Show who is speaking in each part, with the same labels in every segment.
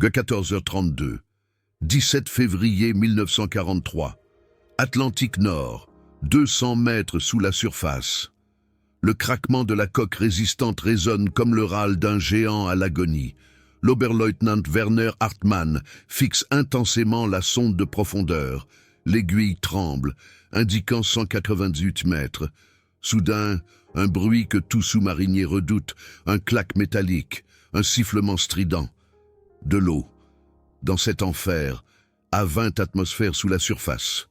Speaker 1: 14h32. 17 février 1943. Atlantique Nord, 200 mètres sous la surface. Le craquement de la coque résistante résonne comme le râle d'un géant à l'agonie. L'Oberleutnant Werner Hartmann fixe intensément la sonde de profondeur. L'aiguille tremble, indiquant 198 mètres. Soudain, un bruit que tout sous-marinier redoute, un claque métallique, un sifflement strident. De l'eau, dans cet enfer, à 20 atmosphères sous la surface.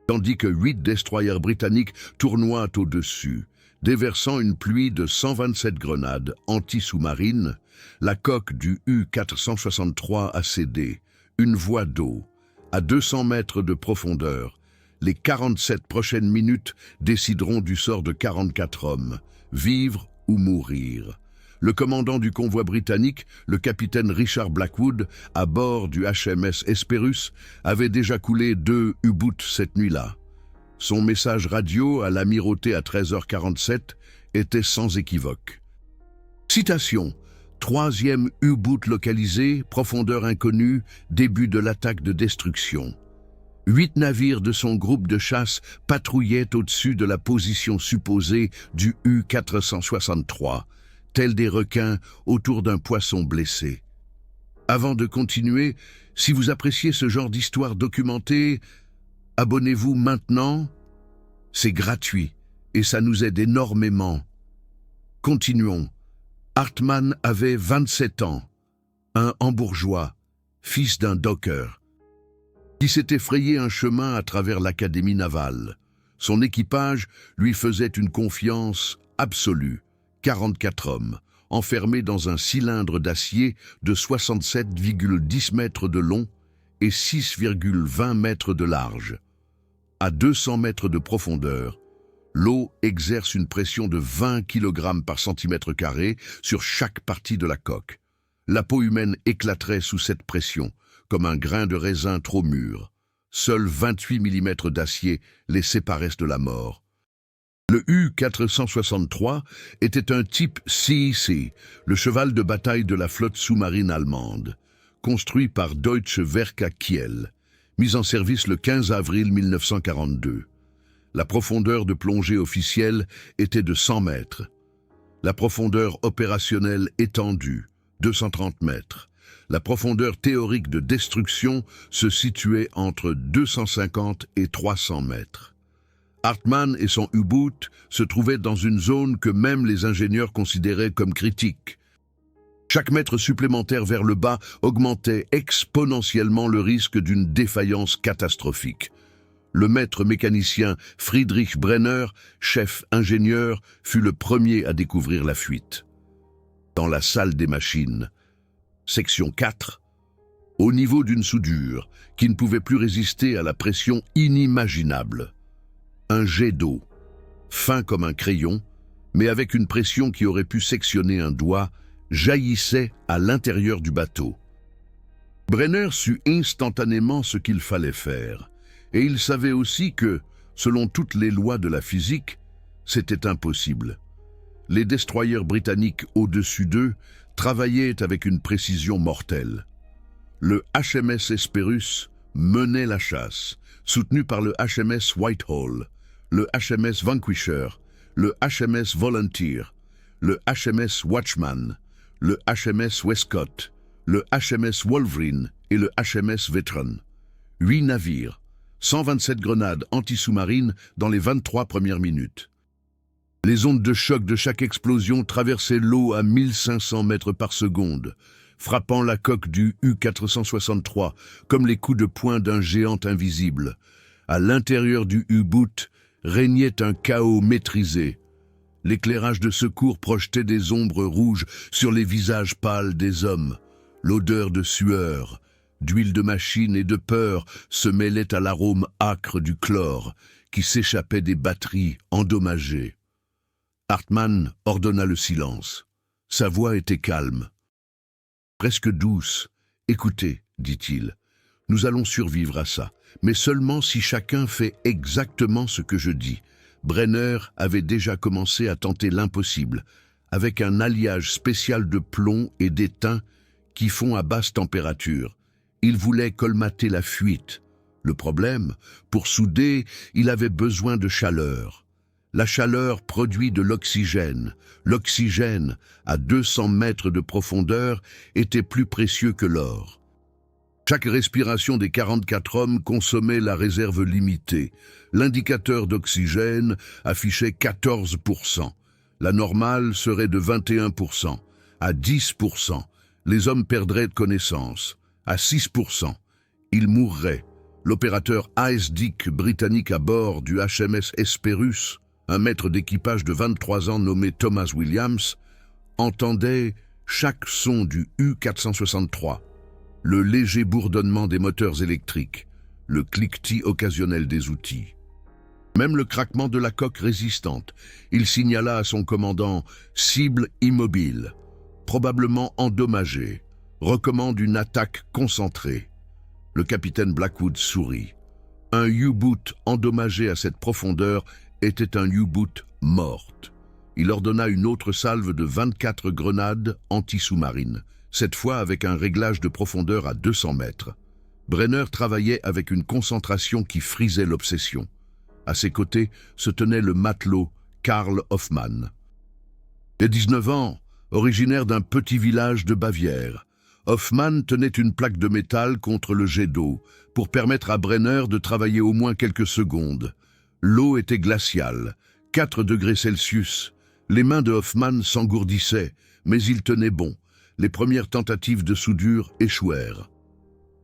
Speaker 1: Tandis que 8 destroyers britanniques tournoient au-dessus, déversant une pluie de 127 grenades anti-sous-marines, la coque du U-463 a cédé, une voie d'eau. À 200 mètres de profondeur, les 47 prochaines minutes décideront du sort de 44 hommes, vivre ou mourir. Le commandant du convoi britannique, le capitaine Richard Blackwood, à bord du HMS Hesperus, avait déjà coulé 2 U-boots cette nuit-là. Son message radio à l'amirauté à 13h47 était sans équivoque. Citation. 3e U-boot localisé, profondeur inconnue, début de l'attaque de destruction. 8 navires de son groupe de chasse patrouillaient au-dessus de la position supposée du U-463, tels des requins autour d'un poisson blessé. Avant de continuer, si vous appréciez ce genre d'histoire documentée, abonnez-vous maintenant. C'est gratuit et ça nous aide énormément. Continuons. Hartmann avait 27 ans, un hambourgeois, fils d'un docker, qui s'était frayé un chemin à travers l'académie navale. Son équipage lui faisait une confiance absolue. 44 hommes, enfermés dans un cylindre d'acier de 67,10 mètres de long et 6,20 mètres de large. À 200 mètres de profondeur, l'eau exerce une pression de 20 kg par centimètre carré sur chaque partie de la coque. La peau humaine éclaterait sous cette pression, comme un grain de raisin trop mûr. Seuls 28 mm d'acier les séparaient de la mort. Le U-463 était un type CEC, le cheval de bataille de la flotte sous-marine allemande, construit par Deutsche Werke à Kiel, mis en service le 15 avril 1942. La profondeur de plongée officielle était de 100 mètres. La profondeur opérationnelle étendue, 230 mètres. La profondeur théorique de destruction se situait entre 250 et 300 mètres. Hartmann et son U-boot se trouvaient dans une zone que même les ingénieurs considéraient comme critique. Chaque mètre supplémentaire vers le bas augmentait exponentiellement le risque d'une défaillance catastrophique. Le maître mécanicien Friedrich Brenner, chef ingénieur, fut le premier à découvrir la fuite. Dans la salle des machines, section 4, au niveau d'une soudure qui ne pouvait plus résister à la pression inimaginable. Un jet d'eau, fin comme un crayon, mais avec une pression qui aurait pu sectionner un doigt, jaillissait à l'intérieur du bateau. Brenner sut instantanément ce qu'il fallait faire, et il savait aussi que, selon toutes les lois de la physique, c'était impossible. Les destroyers britanniques au-dessus d'eux travaillaient avec une précision mortelle. Le HMS Hesperus menait la chasse, soutenu par le HMS Whitehall, le HMS Vanquisher, le HMS Volunteer, le HMS Watchman, le HMS Westcott, le HMS Wolverine et le HMS Veteran. 8 navires, 127 grenades anti-sous-marines dans les 23 premières minutes. Les ondes de choc de chaque explosion traversaient l'eau à 1500 mètres par seconde, frappant la coque du U-463 comme les coups de poing d'un géant invisible. À l'intérieur du U-boot régnait un chaos maîtrisé. L'éclairage de secours projetait des ombres rouges sur les visages pâles des hommes. L'odeur de sueur, d'huile de machine et de peur se mêlait à l'arôme âcre du chlore qui s'échappait des batteries endommagées. Hartmann ordonna le silence. Sa voix était calme, presque douce. « Écoutez, dit-il, nous allons survivre à ça, mais seulement si chacun fait exactement ce que je dis. » Brenner avait déjà commencé à tenter l'impossible, avec un alliage spécial de plomb et d'étain qui fond à basse température. Il voulait colmater la fuite. Le problème, pour souder, il avait besoin de chaleur. La chaleur produit de l'oxygène. L'oxygène, à 200 mètres de profondeur, était plus précieux que l'or. Chaque respiration des 44 hommes consommait la réserve limitée. L'indicateur d'oxygène affichait 14%. La normale serait de 21%. À 10%, les hommes perdraient de connaissance. À 6%, ils mourraient. L'opérateur Ice Dick britannique à bord du HMS Hesperus, un maître d'équipage de 23 ans nommé Thomas Williams, entendait chaque son du U-463, le léger bourdonnement des moteurs électriques, le cliquetis occasionnel des outils. Même le craquement de la coque résistante, il signala à son commandant « cible immobile », probablement endommagée, recommande une attaque concentrée. Le capitaine Blackwood sourit. Un U-boot endommagé à cette profondeur était un U-boot morte. Il ordonna une autre salve de 24 grenades anti-sous-marines, cette fois avec un réglage de profondeur à 200 mètres. Brenner travaillait avec une concentration qui frisait l'obsession. À ses côtés se tenait le matelot Karl Hoffmann. De 19 ans, originaire d'un petit village de Bavière, Hoffmann tenait une plaque de métal contre le jet d'eau pour permettre à Brenner de travailler au moins quelques secondes. L'eau était glaciale, 4 degrés Celsius. Les mains de Hoffmann s'engourdissaient, mais il tenait bon. Les premières tentatives de soudure échouèrent.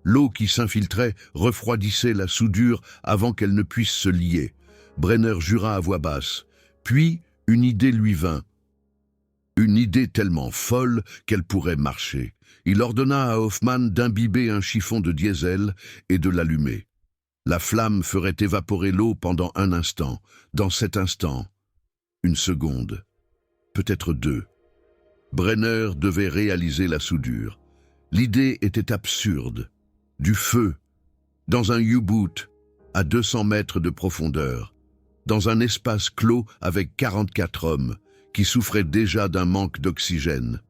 Speaker 1: L'eau qui s'infiltrait refroidissait la soudure avant qu'elle ne puisse se lier. Brenner jura à voix basse. Puis, une idée lui vint. Une idée tellement folle qu'elle pourrait marcher. Il ordonna à Hoffmann d'imbiber un chiffon de diesel et de l'allumer. La flamme ferait évaporer l'eau pendant un instant. Dans cet instant, une seconde, peut-être 2. Brenner devait réaliser la soudure. L'idée était absurde. Du feu, dans un U-boot, à 200 mètres de profondeur, dans un espace clos avec 44 hommes, qui souffraient déjà d'un manque d'oxygène.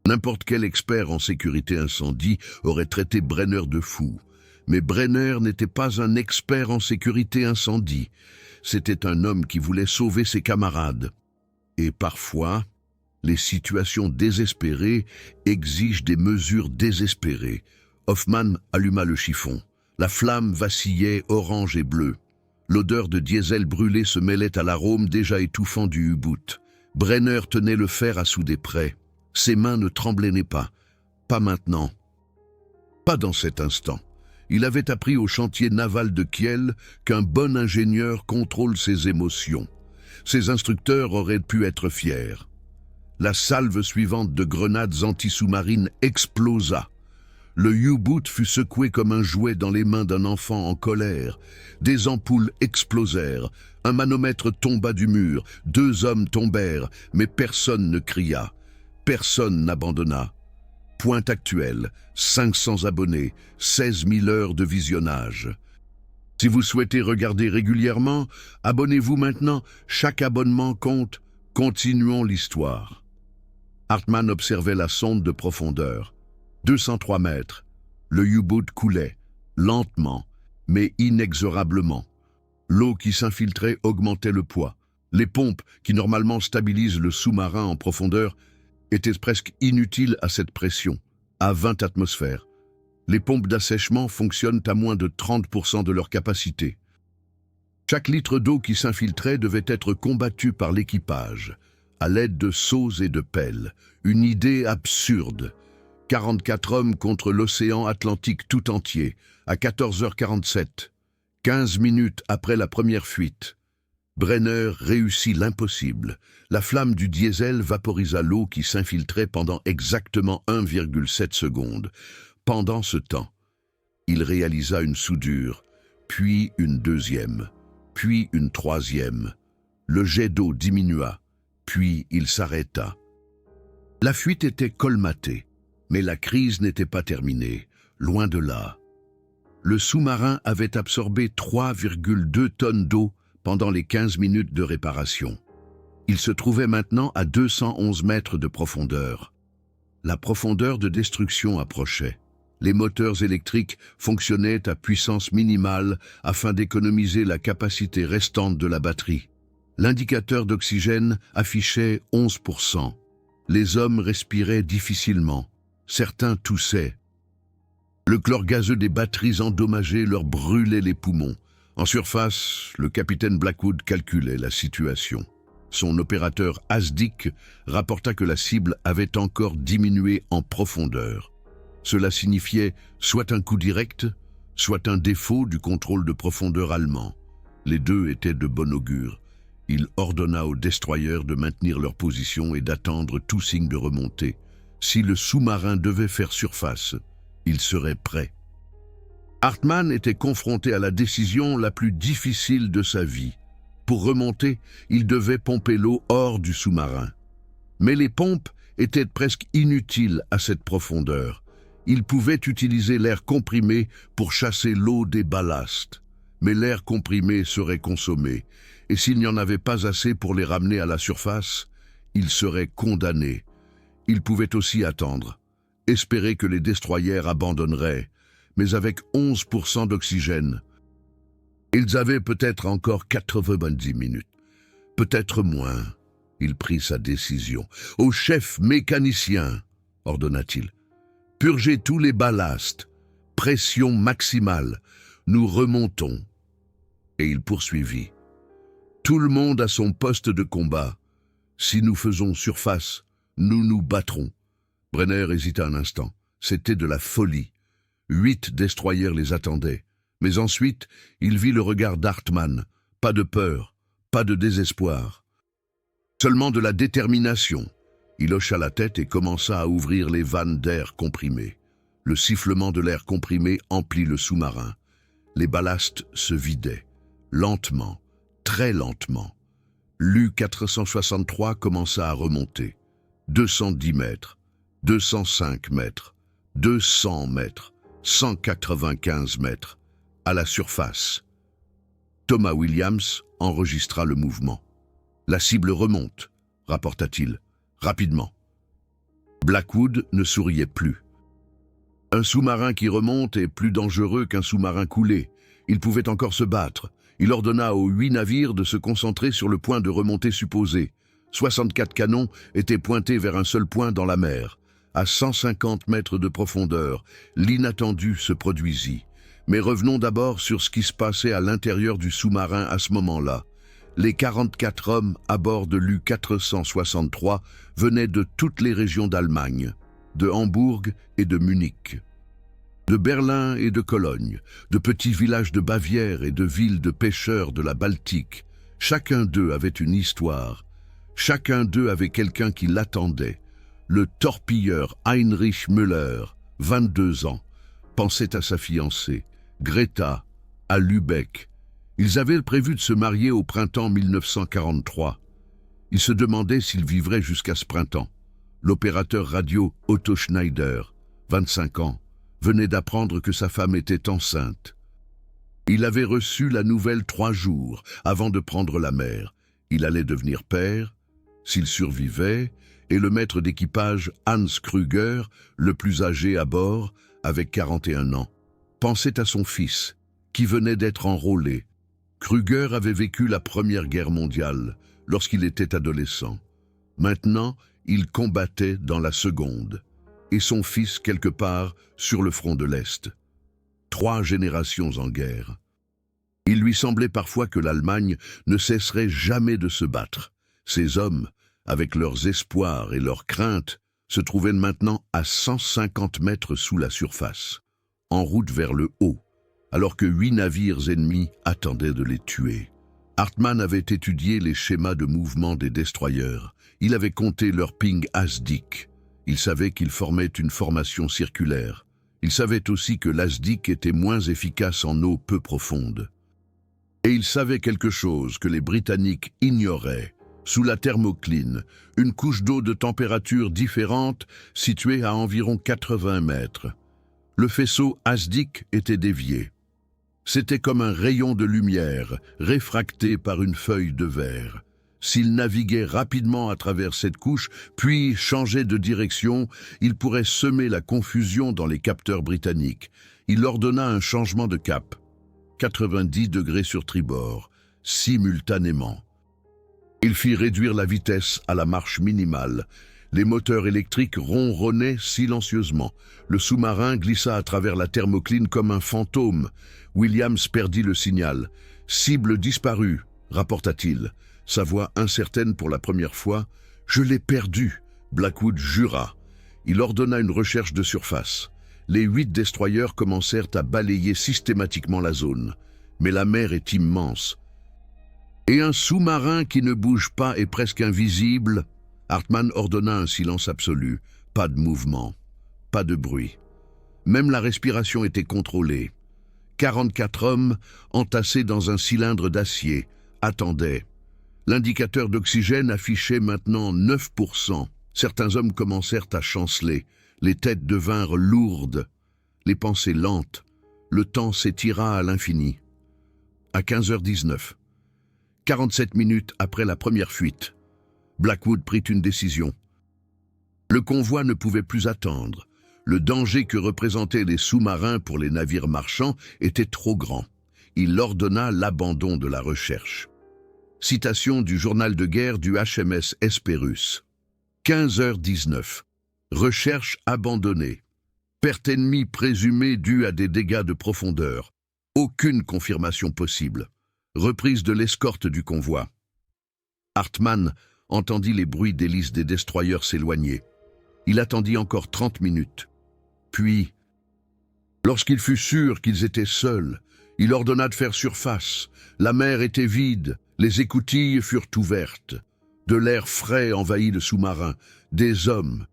Speaker 1: N'importe quel expert en sécurité incendie aurait traité Brenner de fou. Mais Brenner n'était pas un expert en sécurité incendie. C'était un homme qui voulait sauver ses camarades. Et parfois, les situations désespérées exigent des mesures désespérées. Hoffmann alluma le chiffon. La flamme vacillait orange et bleu. L'odeur de diesel brûlé se mêlait à l'arôme déjà étouffant du U-boot. Brenner tenait le fer à souder près. Ses mains ne tremblaient pas. Pas maintenant. Pas dans cet instant. Il avait appris au chantier naval de Kiel qu'un bon ingénieur contrôle ses émotions. Ses instructeurs auraient pu être fiers. La salve suivante de grenades anti-sous-marines explosa. Le U-boot fut secoué comme un jouet dans les mains d'un enfant en colère. Des ampoules explosèrent. Un manomètre tomba du mur. 2 hommes tombèrent, mais personne ne cria. Personne n'abandonna. Pointe actuelle, 500 abonnés, 16 000 heures de visionnage. Si vous souhaitez regarder régulièrement, abonnez-vous maintenant. Chaque abonnement compte. Continuons l'histoire. Hartmann observait la sonde de profondeur. 203 mètres. Le U-boot coulait, lentement, mais inexorablement. L'eau qui s'infiltrait augmentait le poids. Les pompes, qui normalement stabilisent le sous-marin en profondeur, étaient presque inutiles à cette pression, à 20 atmosphères. Les pompes d'assèchement fonctionnent à moins de 30% de leur capacité. Chaque litre d'eau qui s'infiltrait devait être combattu par l'équipage, à l'aide de seaux et de pelles. Une idée absurde. 44 hommes contre l'océan Atlantique tout entier, à 14h47, 15 minutes après la première fuite. Brenner réussit l'impossible. La flamme du diesel vaporisa l'eau qui s'infiltrait pendant exactement 1,7 secondes. Pendant ce temps, il réalisa une soudure, puis une deuxième, puis une troisième. Le jet d'eau diminua, puis il s'arrêta. La fuite était colmatée, mais la crise n'était pas terminée, loin de là. Le sous-marin avait absorbé 3,2 tonnes d'eau pendant les 15 minutes de réparation. Il se trouvait maintenant à 211 mètres de profondeur. La profondeur de destruction approchait. Les moteurs électriques fonctionnaient à puissance minimale afin d'économiser la capacité restante de la batterie. L'indicateur d'oxygène affichait 11%. Les hommes respiraient difficilement. Certains toussaient. Le chlore gazeux des batteries endommagées leur brûlait les poumons. En surface, le capitaine Blackwood calculait la situation. Son opérateur ASDIC rapporta que la cible avait encore diminué en profondeur. Cela signifiait soit un coup direct, soit un défaut du contrôle de profondeur allemand. Les deux étaient de bon augure. Il ordonna aux destroyers de maintenir leur position et d'attendre tout signe de remontée. Si le sous-marin devait faire surface, il serait prêt. Hartmann était confronté à la décision la plus difficile de sa vie. Pour remonter, il devait pomper l'eau hors du sous-marin. Mais les pompes étaient presque inutiles à cette profondeur. Il pouvait utiliser l'air comprimé pour chasser l'eau des ballastes. Mais l'air comprimé serait consommé, et s'il n'y en avait pas assez pour les ramener à la surface, il serait condamné. Il pouvait aussi attendre, espérer que les destroyers abandonneraient, mais avec 11% d'oxygène. Ils avaient peut-être encore 90 minutes, peut-être moins. Il prit sa décision. « Au chef mécanicien !» ordonna-t-il. « Purgez tous les ballastes. Pression maximale. Nous remontons. » Et il poursuivit. « Tout le monde à son poste de combat. Si nous faisons surface, nous nous battrons. » Brenner hésita un instant. C'était de la folie. 8 destroyers les attendaient. Mais ensuite, il vit le regard d'Hartmann. Pas de peur, pas de désespoir. Seulement de la détermination. Il hocha la tête et commença à ouvrir les vannes d'air comprimé. Le sifflement de l'air comprimé emplit le sous-marin. Les ballastes se vidaient. Lentement, très lentement. L'U-463 commença à remonter. 210 mètres, 205 mètres, 200 mètres, 195 mètres. À la surface. Thomas Williams enregistra le mouvement. « La cible remonte », rapporta-t-il, rapidement. Blackwood ne souriait plus. Un sous-marin qui remonte est plus dangereux qu'un sous-marin coulé. Il pouvait encore se battre. Il ordonna aux 8 navires de se concentrer sur le point de remontée supposé. 64 canons étaient pointés vers un seul point dans la mer. À 150 mètres de profondeur, l'inattendu se produisit. Mais revenons d'abord sur ce qui se passait à l'intérieur du sous-marin à ce moment-là. Les 44 hommes à bord de l'U-463 venaient de toutes les régions d'Allemagne, de Hambourg et de Munich, de Berlin et de Cologne, de petits villages de Bavière et de villes de pêcheurs de la Baltique. Chacun d'eux avait une histoire. Chacun d'eux avait quelqu'un qui l'attendait. Le torpilleur Heinrich Müller, 22 ans, pensait à sa fiancée. Greta, à Lübeck. Ils avaient prévu de se marier au printemps 1943. Ils se demandaient s'ils vivraient jusqu'à ce printemps. L'opérateur radio Otto Schneider, 25 ans, venait d'apprendre que sa femme était enceinte. Il avait reçu la nouvelle 3 jours avant de prendre la mer. Il allait devenir père, s'il survivait, et le maître d'équipage Hans Krüger, le plus âgé à bord, avec 41 ans. Pensait à son fils, qui venait d'être enrôlé. Krüger avait vécu la Première Guerre mondiale lorsqu'il était adolescent. Maintenant, il combattait dans la Seconde, et son fils quelque part sur le front de l'Est. 3 générations en guerre. Il lui semblait parfois que l'Allemagne ne cesserait jamais de se battre. Ces hommes, avec leurs espoirs et leurs craintes, se trouvaient maintenant à 150 mètres sous la surface, en route vers le haut, alors que 8 navires ennemis attendaient de les tuer. Hartmann avait étudié les schémas de mouvement des destroyers. Il avait compté leur ping ASDIC. Il savait qu'ils formaient une formation circulaire. Il savait aussi que l'ASDIC était moins efficace en eau peu profonde. Et il savait quelque chose que les Britanniques ignoraient. Sous la thermocline, une couche d'eau de température différente située à environ 80 mètres. Le faisceau ASDIC était dévié. C'était comme un rayon de lumière réfracté par une feuille de verre. S'il naviguait rapidement à travers cette couche, puis changeait de direction, il pourrait semer la confusion dans les capteurs britanniques. Il ordonna un changement de cap. 90 degrés sur tribord, simultanément. Il fit réduire la vitesse à la marche minimale. Les moteurs électriques ronronnaient silencieusement. Le sous-marin glissa à travers la thermocline comme un fantôme. Williams perdit le signal. « Cible disparue », rapporta-t-il. Sa voix incertaine pour la première fois. « Je l'ai perdu », Blackwood jura. Il ordonna une recherche de surface. Les 8 destroyers commencèrent à balayer systématiquement la zone. Mais la mer est immense. Et un sous-marin qui ne bouge pas est presque invisible. Hartmann ordonna un silence absolu. Pas de mouvement, pas de bruit. Même la respiration était contrôlée. 44 hommes, entassés dans un cylindre d'acier, attendaient. L'indicateur d'oxygène affichait maintenant 9%. Certains hommes commencèrent à chanceler. Les têtes devinrent lourdes, les pensées lentes. Le temps s'étira à l'infini. À 15h19, 47 minutes après la première fuite, Blackwood prit une décision. Le convoi ne pouvait plus attendre. Le danger que représentaient les sous-marins pour les navires marchands était trop grand. Il ordonna l'abandon de la recherche. Citation du journal de guerre du HMS Hesperus. 15h19. Recherche abandonnée. Perte ennemie présumée due à des dégâts de profondeur. Aucune confirmation possible. Reprise de l'escorte du convoi. Hartmann entendit les bruits d'hélices des destroyers s'éloigner. Il attendit encore 30 minutes. Puis, lorsqu'il fut sûr qu'ils étaient seuls, il ordonna de faire surface. La mer était vide, les écoutilles furent ouvertes. De l'air frais envahit le sous-marin. Des hommes,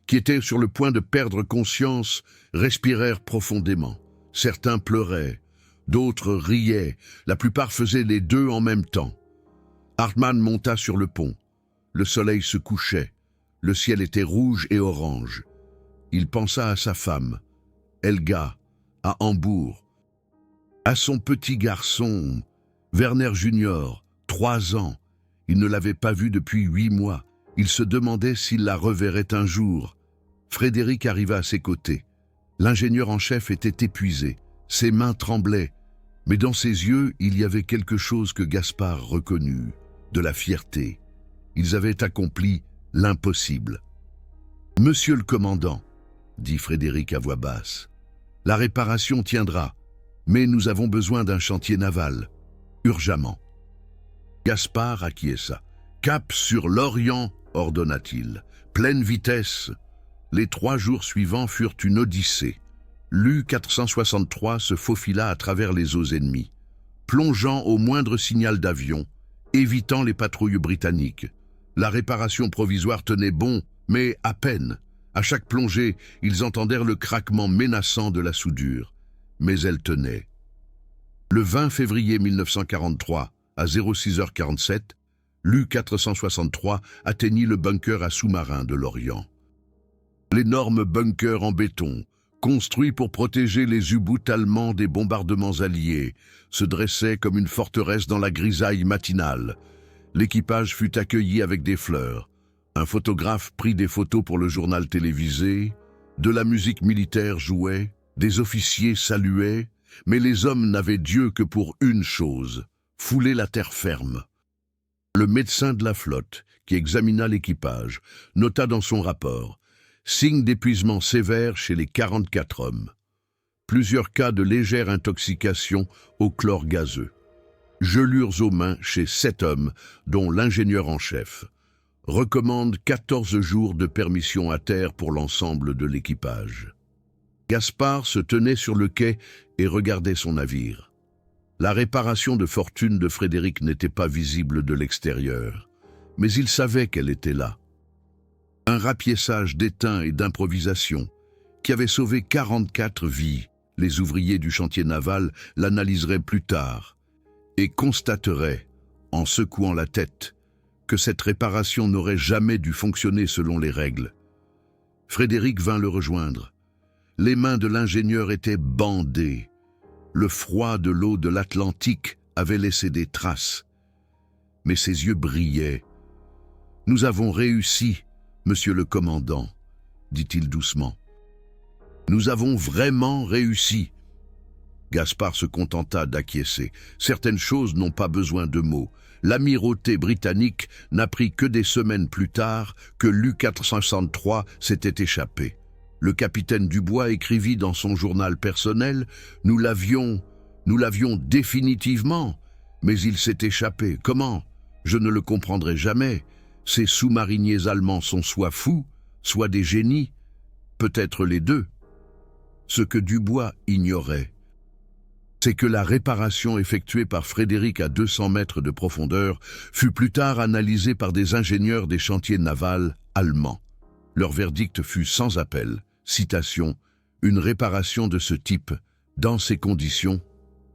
Speaker 1: qui étaient sur le point de perdre conscience, respirèrent profondément. Certains pleuraient, d'autres riaient, la plupart faisaient les deux en même temps. Hartmann monta sur le pont. Le soleil se couchait. Le ciel était rouge et orange. Il pensa à sa femme, Helga, à Hambourg, à son petit garçon, Werner Junior, 3 ans. Il ne l'avait pas vu depuis 8 mois. Il se demandait s'il la reverrait un jour. Frédéric arriva à ses côtés. L'ingénieur en chef était épuisé. Ses mains tremblaient. Mais dans ses yeux, il y avait quelque chose que Gaspard reconnut, de la fierté. Ils avaient accompli l'impossible. « Monsieur le commandant », dit Frédéric à voix basse, « la réparation tiendra, mais nous avons besoin d'un chantier naval, urgemment. » Gaspard acquiesça. « Cap sur l'Orient », ordonna-t-il. « Pleine vitesse ». Les 3 jours suivants furent une odyssée. L'U-463 se faufila à travers les eaux ennemies, plongeant au moindre signal d'avion, évitant les patrouilles britanniques. La réparation provisoire tenait bon, mais à peine. À chaque plongée, ils entendèrent le craquement menaçant de la soudure. Mais elle tenait. Le 20 février 1943, à 06h47, l'U-463 atteignit le bunker à sous-marin de l'Orient. L'énorme bunker en béton, construit pour protéger les U-boots allemands des bombardements alliés, se dressait comme une forteresse dans la grisaille matinale. L'équipage fut accueilli avec des fleurs. Un photographe prit des photos pour le journal télévisé, de la musique militaire jouait, des officiers saluaient, mais les hommes n'avaient Dieu que pour une chose, fouler la terre ferme. Le médecin de la flotte, qui examina l'équipage, nota dans son rapport « Signe d'épuisement sévère chez les 44 hommes. Plusieurs cas de légère intoxication au chlore gazeux. Gelures aux mains chez 7 hommes, dont l'ingénieur en chef. Recommande 14 jours de permission à terre pour l'ensemble de l'équipage. » Gaspard se tenait sur le quai et regardait son navire. La réparation de fortune de Frédéric n'était pas visible de l'extérieur, mais il savait qu'elle était là. Un rapiessage d'étain et d'improvisation qui avait sauvé 44 vies. Les ouvriers du chantier naval l'analyseraient plus tard et constateraient, en secouant la tête, que cette réparation n'aurait jamais dû fonctionner selon les règles. Frédéric vint le rejoindre. Les mains de l'ingénieur étaient bandées. Le froid de l'eau de l'Atlantique avait laissé des traces. mais ses yeux brillaient. « Nous avons réussi, monsieur le commandant, » dit-il doucement. « Nous avons vraiment réussi. » Gaspard se contenta d'acquiescer. Certaines choses n'ont pas besoin de mots. L'amirauté britannique n'apprit que des semaines plus tard que l'U-463 s'était échappé. Le capitaine Dubois écrivit dans son journal personnel « Nous l'avions définitivement, mais il s'est échappé. Comment? Je ne le comprendrai jamais. Ces sous-mariniers allemands sont soit fous, soit des génies, peut-être les deux. » Ce que Dubois ignorait, c'est que la réparation effectuée par Frédéric à 200 mètres de profondeur fut plus tard analysée par des ingénieurs des chantiers navals allemands. Leur verdict fut sans appel. Citation, « Une réparation de ce type, dans ces conditions,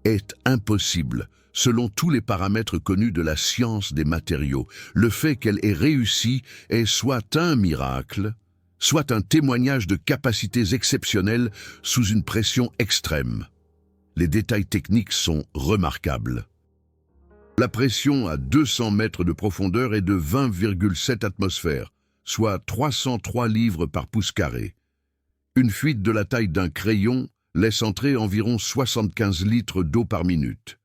Speaker 1: est impossible, selon tous les paramètres connus de la science des matériaux. Le fait qu'elle ait réussi est soit un miracle, soit un témoignage de capacités exceptionnelles sous une pression extrême. Les détails techniques sont remarquables. La pression à 200 mètres de profondeur est de 20,7 atmosphères, soit 303 livres par pouce carré. Une fuite de la taille d'un crayon laisse entrer environ 75 litres d'eau par minute.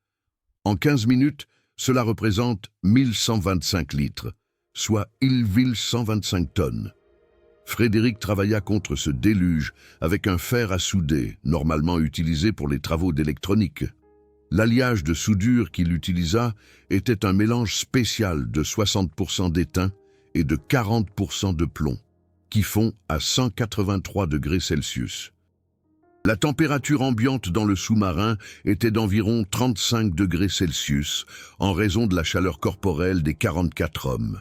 Speaker 1: En 15 minutes, cela représente 1125 litres, soit 1125 tonnes. Frédéric travailla contre ce déluge avec un fer à souder, normalement utilisé pour les travaux d'électronique. L'alliage de soudure qu'il utilisa était un mélange spécial de 60% d'étain et de 40% de plomb, qui fond à 183 degrés Celsius. La température ambiante dans le sous-marin était d'environ 35 degrés Celsius en raison de la chaleur corporelle des 44 hommes.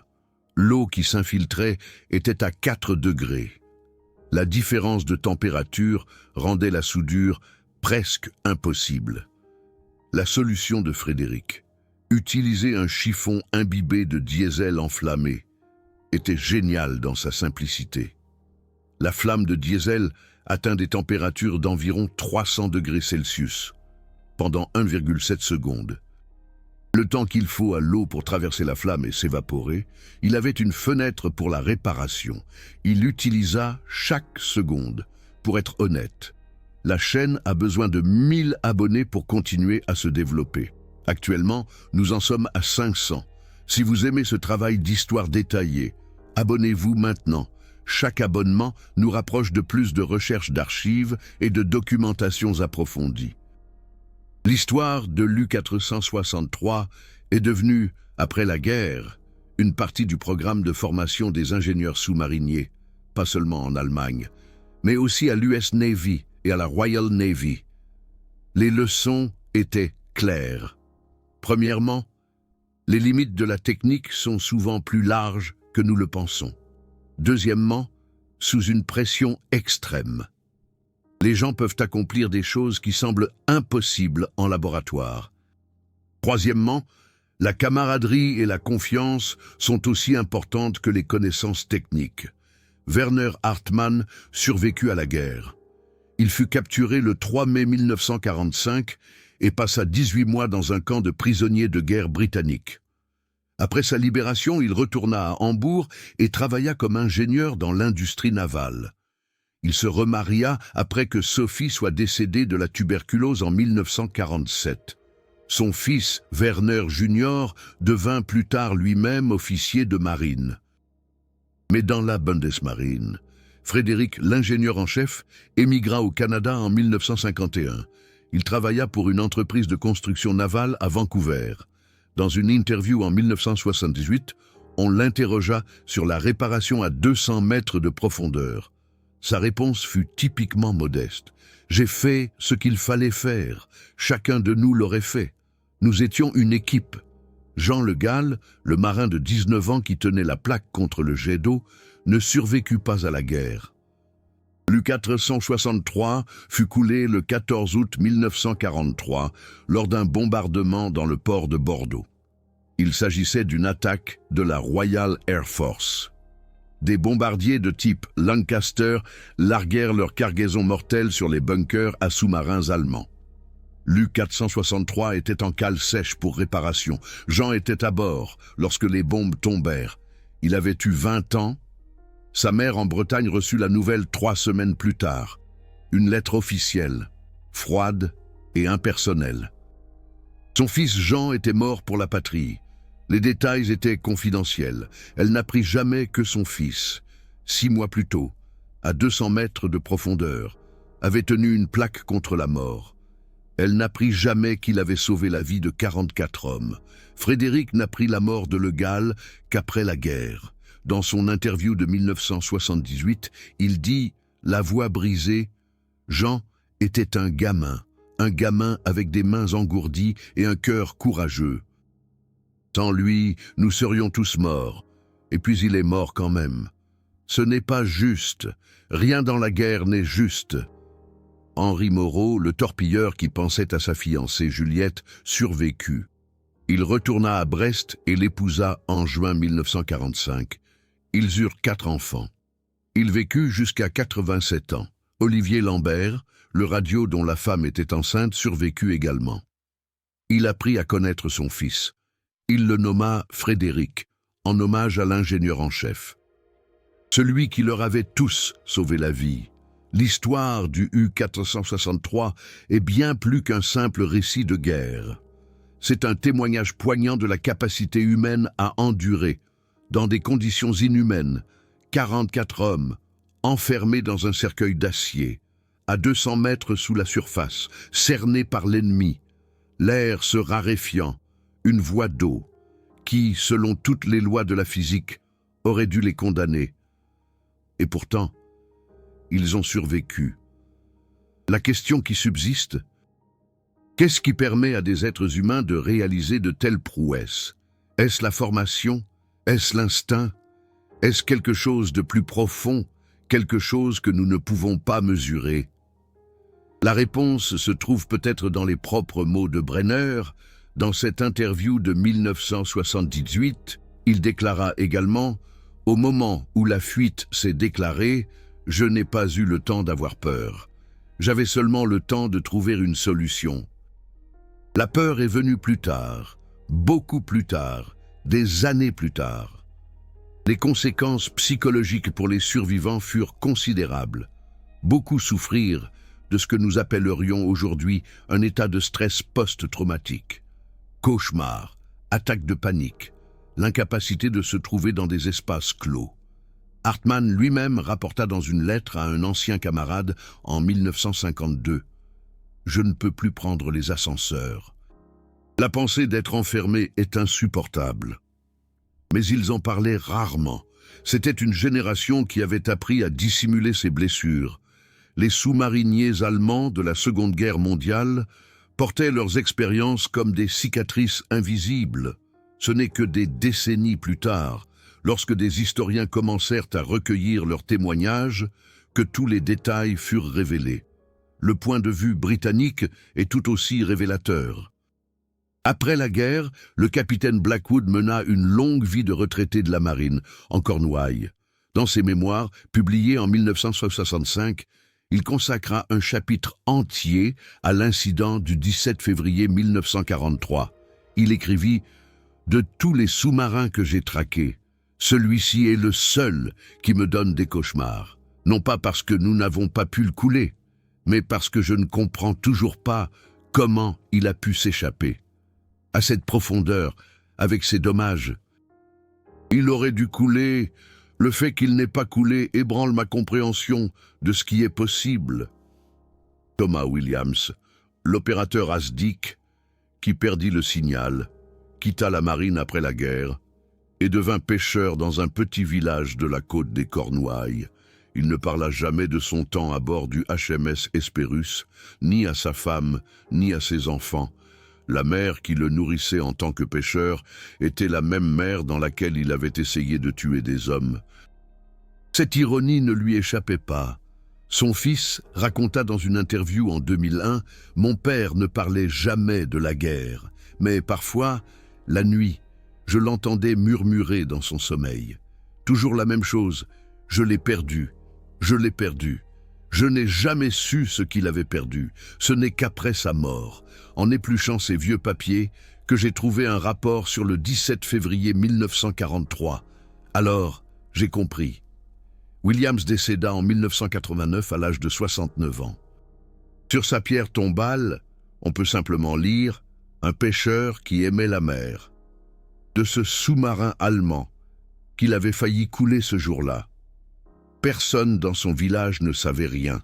Speaker 1: L'eau qui s'infiltrait était à 4 degrés. La différence de température rendait la soudure presque impossible. La solution de Frédéric, utiliser un chiffon imbibé de diesel enflammé, était géniale dans sa simplicité. La flamme de diesel atteint des températures d'environ 300 degrés Celsius pendant 1,7 secondes. Le temps qu'il faut à l'eau pour traverser la flamme et s'évaporer, il avait une fenêtre pour la réparation. Il utilisa chaque seconde. Pour être honnête, la chaîne a besoin de 1000 abonnés pour continuer à se développer. Actuellement, nous en sommes à 500. Si vous aimez ce travail d'histoire détaillée, abonnez-vous maintenant. Chaque abonnement nous rapproche de plus de recherches d'archives et de documentations approfondies. L'histoire de l'U-463 est devenue, après la guerre, une partie du programme de formation des ingénieurs sous-mariniers, pas seulement en Allemagne, mais aussi à l'US Navy et à la Royal Navy. Les leçons étaient claires. Premièrement, les limites de la technique sont souvent plus larges que nous le pensons. Deuxièmement, sous une pression extrême. Les gens peuvent accomplir des choses qui semblent impossibles en laboratoire. Troisièmement, la camaraderie et la confiance sont aussi importantes que les connaissances techniques. Werner Hartmann survécut à la guerre. Il fut capturé le 3 mai 1945 et passa 18 mois dans un camp de prisonniers de guerre britannique. Après sa libération, il retourna à Hambourg et travailla comme ingénieur dans l'industrie navale. Il se remaria après que Sophie soit décédée de la tuberculose en 1947. Son fils, Werner Junior, devint plus tard lui-même officier de marine. Mais dans la Bundesmarine, Frédéric, l'ingénieur en chef, émigra au Canada en 1951. Il travailla pour une entreprise de construction navale à Vancouver. Dans une interview en 1978, on l'interrogea sur la réparation à 200 mètres de profondeur. Sa réponse fut typiquement modeste. « J'ai fait ce qu'il fallait faire. Chacun de nous l'aurait fait. Nous étions une équipe. » Jean Le Gall, le marin de 19 ans qui tenait la plaque contre le jet d'eau, ne survécut pas à la guerre. L'U-463 fut coulé le 14 août 1943 lors d'un bombardement dans le port de Bordeaux. Il s'agissait d'une attaque de la Royal Air Force. Des bombardiers de type Lancaster larguèrent leur cargaison mortelle sur les bunkers à sous-marins allemands. L'U-463 était en cale sèche pour réparation. Jean était à bord lorsque les bombes tombèrent. Il avait eu 20 ans. Sa mère en Bretagne reçut la nouvelle 3 semaines plus tard. Une lettre officielle, froide et impersonnelle. Son fils Jean était mort pour la patrie. Les détails étaient confidentiels. Elle n'apprit jamais que son fils, 6 mois plus tôt, à 200 mètres de profondeur, avait tenu une plaque contre la mort. Elle n'apprit jamais qu'il avait sauvé la vie de 44 hommes. Frédéric n'apprit la mort de Le Gall qu'après la guerre. Dans son interview de 1978, il dit, la voix brisée, « Jean était un gamin avec des mains engourdies et un cœur courageux. Sans lui, nous serions tous morts. Et puis il est mort quand même. Ce n'est pas juste. Rien dans la guerre n'est juste. » Henri Moreau, le torpilleur qui pensait à sa fiancée Juliette, survécut. Il retourna à Brest et l'épousa en juin 1945. Ils eurent 4 enfants. Il vécut jusqu'à 87 ans. Olivier Lambert, le radio dont la femme était enceinte, survécut également. Il apprit à connaître son fils. Il le nomma Frédéric, en hommage à l'ingénieur en chef. Celui qui leur avait tous sauvé la vie. L'histoire du U-463 est bien plus qu'un simple récit de guerre. C'est un témoignage poignant de la capacité humaine à endurer, dans des conditions inhumaines, 44 hommes, enfermés dans un cercueil d'acier, à 200 mètres sous la surface, cernés par l'ennemi, l'air se raréfiant, une voie d'eau, qui, selon toutes les lois de la physique, aurait dû les condamner. Et pourtant, ils ont survécu. La question qui subsiste, qu'est-ce qui permet à des êtres humains de réaliser de telles prouesses? Est-ce la formation? Est-ce l'instinct? Est-ce quelque chose de plus profond, quelque chose que nous ne pouvons pas mesurer? La réponse se trouve peut-être dans les propres mots de Brenner. Dans cette interview de 1978, il déclara également « Au moment où la fuite s'est déclarée, je n'ai pas eu le temps d'avoir peur. J'avais seulement le temps de trouver une solution. » La peur est venue plus tard, beaucoup plus tard, des années plus tard. Les conséquences psychologiques pour les survivants furent considérables. Beaucoup souffrirent de ce que nous appellerions aujourd'hui un état de stress post-traumatique. Cauchemars, attaques de panique, l'incapacité de se trouver dans des espaces clos. Hartmann lui-même rapporta dans une lettre à un ancien camarade en 1952 « Je ne peux plus prendre les ascenseurs. La pensée d'être enfermé est insupportable. » Mais ils en parlaient rarement. C'était une génération qui avait appris à dissimuler ses blessures. Les sous-mariniers allemands de la Seconde Guerre mondiale portaient leurs expériences comme des cicatrices invisibles. Ce n'est que des décennies plus tard, lorsque des historiens commencèrent à recueillir leurs témoignages, que tous les détails furent révélés. Le point de vue britannique est tout aussi révélateur. Après la guerre, le capitaine Blackwood mena une longue vie de retraité de la marine, en Cornouailles. Dans ses mémoires, publiés en 1965, il consacra un chapitre entier à l'incident du 17 février 1943. Il écrivit « De tous les sous-marins que j'ai traqués, celui-ci est le seul qui me donne des cauchemars. Non pas parce que nous n'avons pas pu le couler, mais parce que je ne comprends toujours pas comment il a pu s'échapper. À cette profondeur, avec ces dommages. Il aurait dû couler. Le fait qu'il n'ait pas coulé ébranle ma compréhension de ce qui est possible. » Thomas Williams, l'opérateur Asdic, qui perdit le signal, quitta la marine après la guerre et devint pêcheur dans un petit village de la côte des Cornouailles. Il ne parla jamais de son temps à bord du HMS Hesperus, ni à sa femme, ni à ses enfants. La mer qui le nourrissait en tant que pêcheur était la même mer dans laquelle il avait essayé de tuer des hommes. Cette ironie ne lui échappait pas. Son fils raconta dans une interview en 2001 « Mon père ne parlait jamais de la guerre, mais parfois, la nuit, je l'entendais murmurer dans son sommeil. Toujours la même chose, je l'ai perdu, je l'ai perdu, Je n'ai jamais su ce qu'il avait perdu. Ce n'est qu'après sa mort, en épluchant ces vieux papiers, que j'ai trouvé un rapport sur le 17 février 1943. Alors, j'ai compris. Williams décéda en 1989 à l'âge de 69 ans. Sur sa pierre tombale, on peut simplement lire « Un pêcheur qui aimait la mer » de ce sous-marin allemand qu'il avait failli couler ce jour-là. Personne dans son village ne savait rien.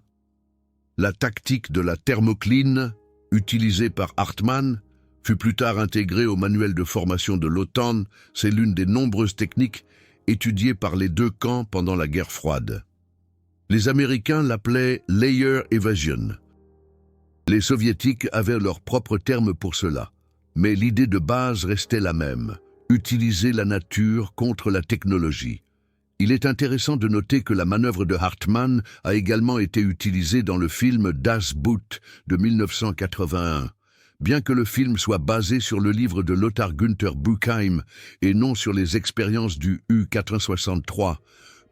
Speaker 1: La tactique de la thermocline, utilisée par Hartmann, fut plus tard intégrée au manuel de formation de l'OTAN. C'est l'une des nombreuses techniques étudiées par les deux camps pendant la guerre froide. Les Américains l'appelaient « layer evasion ». Les Soviétiques avaient leur propre terme pour cela, mais l'idée de base restait la même, utiliser la nature contre la technologie. Il est intéressant de noter que la manœuvre de Hartmann a également été utilisée dans le film Das Boot de 1981. Bien que le film soit basé sur le livre de Lothar Günther Buchheim et non sur les expériences du U-463,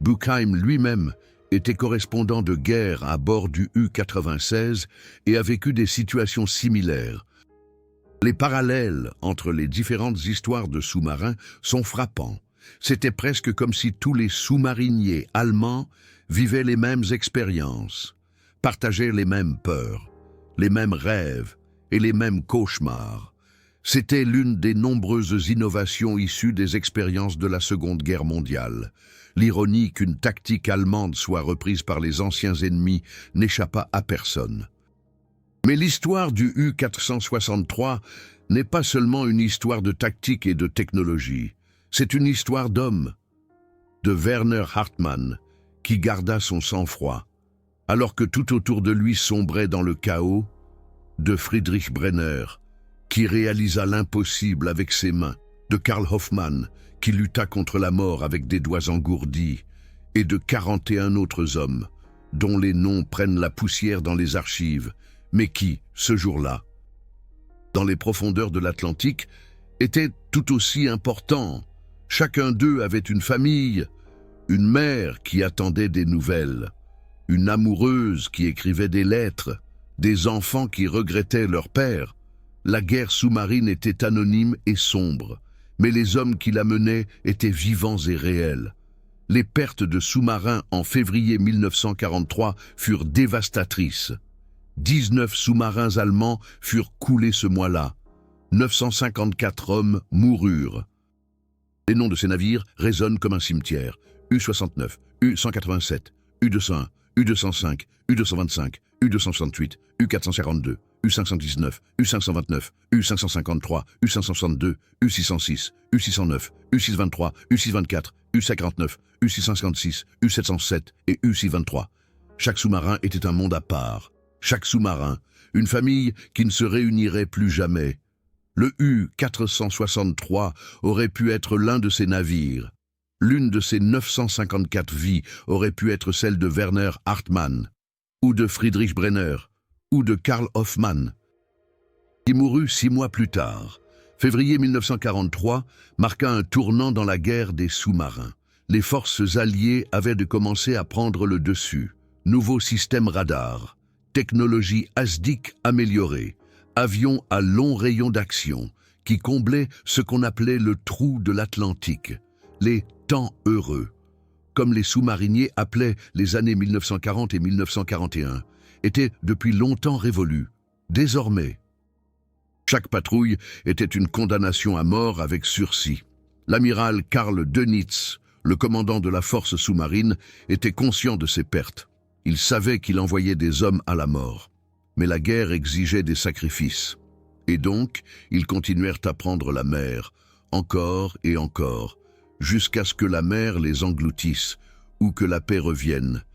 Speaker 1: Buchheim lui-même était correspondant de guerre à bord du U-96 et a vécu des situations similaires. Les parallèles entre les différentes histoires de sous-marins sont frappants. C'était presque comme si tous les sous-mariniers allemands vivaient les mêmes expériences, partageaient les mêmes peurs, les mêmes rêves et les mêmes cauchemars. C'était l'une des nombreuses innovations issues des expériences de la Seconde Guerre mondiale. L'ironie qu'une tactique allemande soit reprise par les anciens ennemis n'échappa à personne. Mais l'histoire du U-463 n'est pas seulement une histoire de tactique et de technologie. C'est une histoire d'homme, de Werner Hartmann, qui garda son sang-froid, alors que tout autour de lui sombrait dans le chaos, de Friedrich Brenner, qui réalisa l'impossible avec ses mains, de Karl Hoffmann, qui lutta contre la mort avec des doigts engourdis, et de 41 autres hommes, dont les noms prennent la poussière dans les archives, mais qui, ce jour-là, dans les profondeurs de l'Atlantique, étaient tout aussi importants. Chacun d'eux avait une famille, une mère qui attendait des nouvelles, une amoureuse qui écrivait des lettres, des enfants qui regrettaient leur père. La guerre sous-marine était anonyme et sombre, mais les hommes qui la menaient étaient vivants et réels. Les pertes de sous-marins en février 1943 furent dévastatrices. 19 sous-marins allemands furent coulés ce mois-là. 954 hommes moururent. Les noms de ces navires résonnent comme un cimetière. U-69, U-187, U-201, U-205, U-225, U-268, U-442, U-519, U-529, U-553, U-562, U-606, U-609, U-623, U-624, U-649, U-656, U-707 et U-623. Chaque sous-marin était un monde à part. Chaque sous-marin, une famille qui ne se réunirait plus jamais. Le U-463 aurait pu être l'un de ces navires. L'une de ces 954 vies aurait pu être celle de Werner Hartmann, ou de Friedrich Brenner, ou de Karl Hoffmann, qui mourut 6 mois plus tard. Février 1943 marqua un tournant dans la guerre des sous-marins. Les forces alliées avaient de commencer à prendre le dessus. Nouveau système radar, technologie ASDIC améliorée, avions à long rayon d'action qui comblaient ce qu'on appelait le trou de l'Atlantique, les temps heureux, comme les sous-mariniers appelaient les années 1940 et 1941, étaient depuis longtemps révolus. Désormais, chaque patrouille était une condamnation à mort avec sursis. L'amiral Karl Dönitz, le commandant de la force sous-marine, était conscient de ses pertes. Il savait qu'il envoyait des hommes à la mort. Mais la guerre exigeait des sacrifices. Et donc, ils continuèrent à prendre la mer, encore et encore, jusqu'à ce que la mer les engloutisse ou que la paix revienne.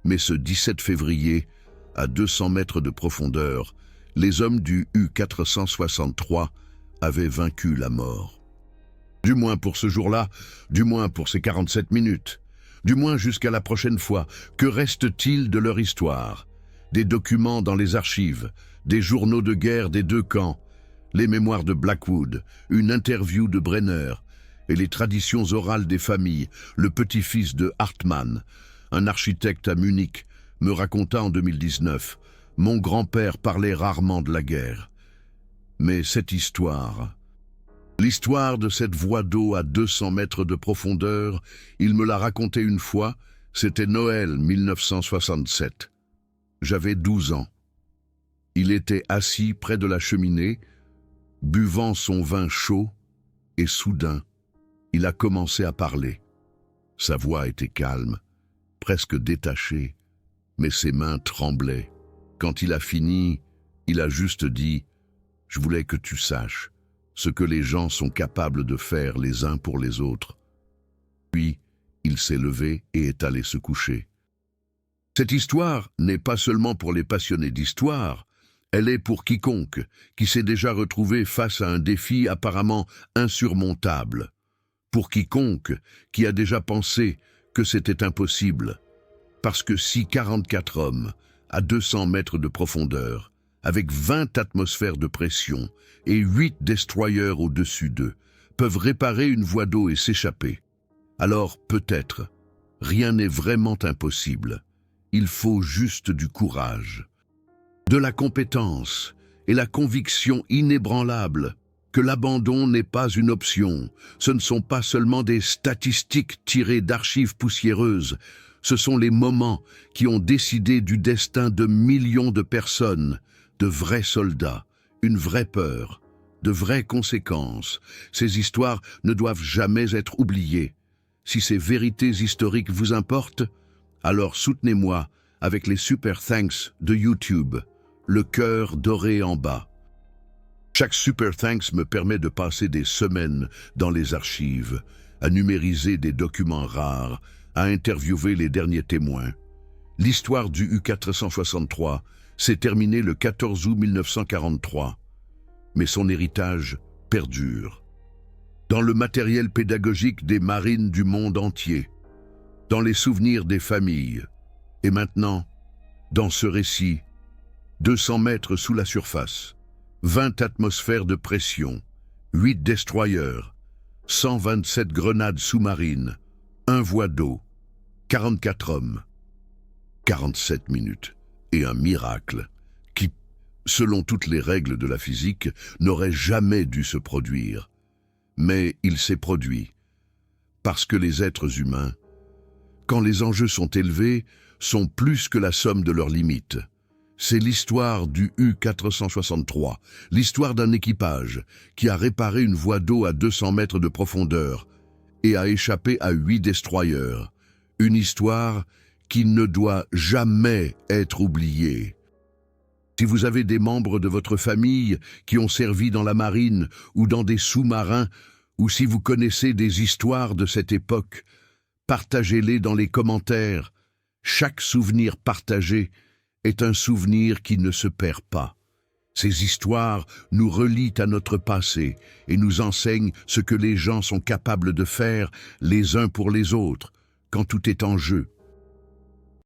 Speaker 1: Mais ce 17 février, à 200 mètres de profondeur, les hommes du U-463 avaient vaincu la mort. Du moins pour ce jour-là, du moins pour ces 47 minutes, du moins jusqu'à la prochaine fois. Que reste-t-il de leur histoire ? Des documents dans les archives, des journaux de guerre des deux camps, les mémoires de Blackwood, une interview de Brenner et les traditions orales des familles, le petit-fils de Hartmann, un architecte à Munich, me raconta en 2019. Mon grand-père parlait rarement de la guerre. Mais cette histoire, l'histoire de cette voie d'eau à 200 mètres de profondeur, il me l'a racontée une fois, c'était Noël 1967. J'avais 12 ans. Il était assis près de la cheminée, buvant son vin chaud, et soudain, il a commencé à parler. Sa voix était calme, presque détachée, mais ses mains tremblaient. Quand il a fini, il a juste dit « Je voulais que tu saches ce que les gens sont capables de faire les uns pour les autres. » Puis, il s'est levé et est allé se coucher. Cette histoire n'est pas seulement pour les passionnés d'histoire, elle est pour quiconque qui s'est déjà retrouvé face à un défi apparemment insurmontable. Pour quiconque qui a déjà pensé que c'était impossible. Parce que si 44 hommes, à 200 mètres de profondeur, avec 20 atmosphères de pression et 8 destroyers au-dessus d'eux, peuvent réparer une voie d'eau et s'échapper, alors peut-être, rien n'est vraiment impossible. Il faut juste du courage, de la compétence et la conviction inébranlable que l'abandon n'est pas une option. Ce ne sont pas seulement des statistiques tirées d'archives poussiéreuses, ce sont les moments qui ont décidé du destin de millions de personnes, de vrais soldats, une vraie peur, de vraies conséquences. Ces histoires ne doivent jamais être oubliées. Si ces vérités historiques vous importent, alors soutenez-moi avec les Super Thanks de YouTube, le cœur doré en bas. Chaque Super Thanks me permet de passer des semaines dans les archives, à numériser des documents rares, à interviewer les derniers témoins. L'histoire du U-463 s'est terminée le 14 août 1943, mais son héritage perdure. Dans le matériel pédagogique des marines du monde entier, dans les souvenirs des familles, et maintenant, dans ce récit, 200 mètres sous la surface, 20 atmosphères de pression, 8 destroyers, 127 grenades sous-marines, 1 voie d'eau, 44 hommes, 47 minutes, et un miracle qui, selon toutes les règles de la physique, n'aurait jamais dû se produire. Mais il s'est produit, parce que les êtres humains, quand les enjeux sont élevés, sont plus que la somme de leurs limites. C'est l'histoire du U-463, l'histoire d'un équipage qui a réparé une voie d'eau à 200 mètres de profondeur et a échappé à 8 destroyers. Une histoire qui ne doit jamais être oubliée. Si vous avez des membres de votre famille qui ont servi dans la marine ou dans des sous-marins, ou si vous connaissez des histoires de cette époque, partagez-les dans les commentaires. Chaque souvenir partagé est un souvenir qui ne se perd pas. Ces histoires nous relient à notre passé et nous enseignent ce que les gens sont capables de faire les uns pour les autres quand tout est en jeu.